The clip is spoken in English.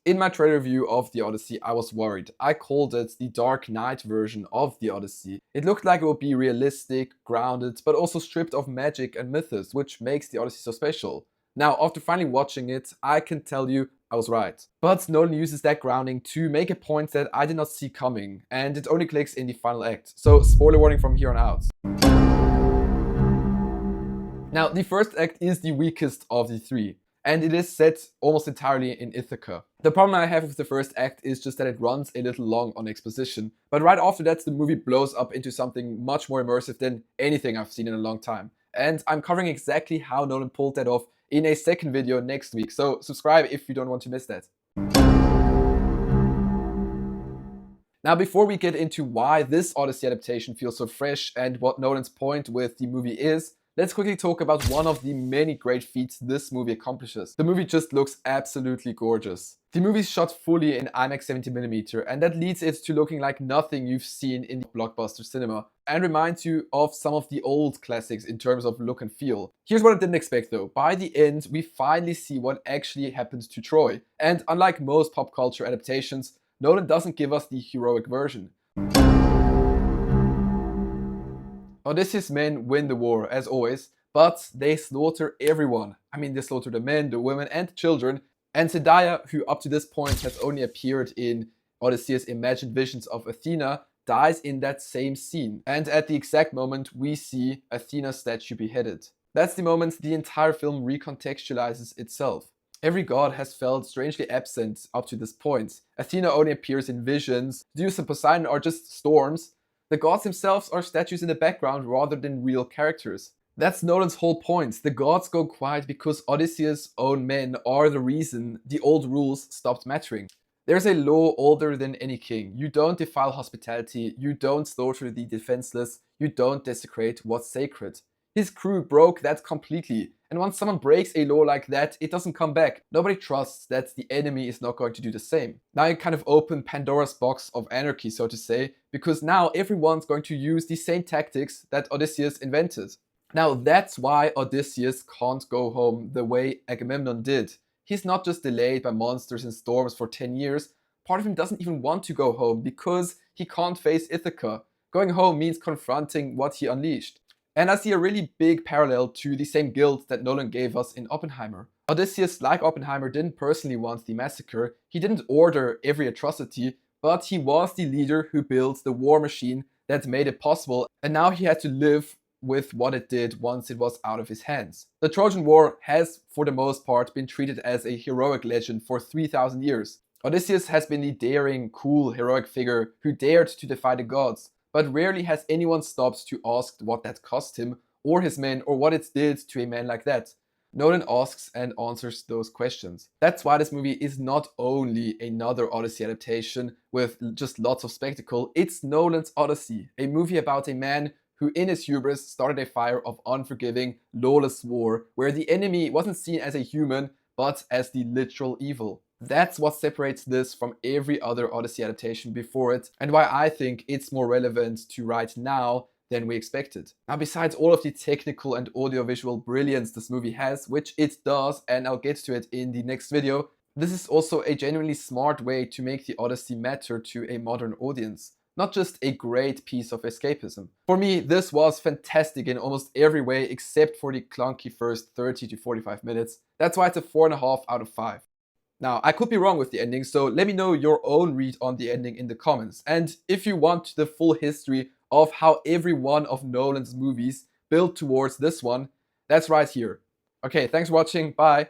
In my trailer review of The Odyssey, I was worried. I called it the Dark Knight version of The Odyssey. It looked like it would be realistic, grounded, but also stripped of magic and mythos, which makes The Odyssey so special. Now, after finally watching it, I can tell you I was right. But Nolan uses that grounding to make a point that I did not see coming, and it only clicks in the final act. So, spoiler warning from here on out. Now, the first act is the weakest of the three, and it is set almost entirely in Ithaca. The problem I have with the first act is just that it runs a little long on exposition, but right after that the movie blows up into something much more immersive than anything I've seen in a long time. And I'm covering exactly how Nolan pulled that off in a second video next week, so subscribe if you don't want to miss that. Now, before we get into why this Odyssey adaptation feels so fresh and what Nolan's point with the movie is, let's quickly talk about one of the many great feats this movie accomplishes. The movie just looks absolutely gorgeous. The movie is shot fully in IMAX 70mm, and that leads it to looking like nothing you've seen in blockbuster cinema, and reminds you of some of the old classics in terms of look and feel. Here's what I didn't expect though. By the end, we finally see what actually happened to Troy. And unlike most pop culture adaptations, Nolan doesn't give us the heroic version. Odysseus' men win the war, as always, but they slaughter everyone. I mean, they slaughter the men, the women, and the children. And Zendaya, who up to this point has only appeared in Odysseus' imagined visions of Athena, dies in that same scene. And at the exact moment, we see Athena's statue beheaded. That's the moment the entire film recontextualizes itself. Every god has felt strangely absent up to this point. Athena only appears in visions, Zeus and Poseidon are just storms. The gods themselves are statues in the background rather than real characters. That's Nolan's whole point. The gods go quiet because Odysseus' own men are the reason the old rules stopped mattering. There's a law older than any king. You don't defile hospitality, you don't slaughter the defenseless, you don't desecrate what's sacred. His crew broke that completely, and once someone breaks a law like that, it doesn't come back. Nobody trusts that the enemy is not going to do the same. Now you kind of open Pandora's box of anarchy, so to say, because now everyone's going to use the same tactics that Odysseus invented. Now that's why Odysseus can't go home the way Agamemnon did. He's not just delayed by monsters and storms for 10 years, part of him doesn't even want to go home because he can't face Ithaca. Going home means confronting what he unleashed. And I see a really big parallel to the same guilt that Nolan gave us in Oppenheimer. Odysseus, like Oppenheimer, didn't personally want the massacre, he didn't order every atrocity, but he was the leader who built the war machine that made it possible, and now he had to live with what it did once it was out of his hands. The Trojan War has, for the most part, been treated as a heroic legend for 3,000 years. Odysseus has been the daring, cool, heroic figure who dared to defy the gods. But rarely has anyone stopped to ask what that cost him, or his men, or what it did to a man like that. Nolan asks and answers those questions. That's why this movie is not only another Odyssey adaptation with just lots of spectacle, it's Nolan's Odyssey, a movie about a man who in his hubris started a fire of unforgiving, lawless war, where the enemy wasn't seen as a human, but as the literal evil. That's what separates this from every other Odyssey adaptation before it, and why I think it's more relevant to right now than we expected. Now, besides all of the technical and audiovisual brilliance this movie has, which it does, and I'll get to it in the next video, this is also a genuinely smart way to make the Odyssey matter to a modern audience. Not just a great piece of escapism. For me, this was fantastic in almost every way except for the clunky first 30 to 45 minutes. That's why it's a 4.5 out of 5. Now, I could be wrong with the ending, so let me know your own read on the ending in the comments. And if you want the full history of how every one of Nolan's movies built towards this one, that's right here. Okay, thanks for watching, bye!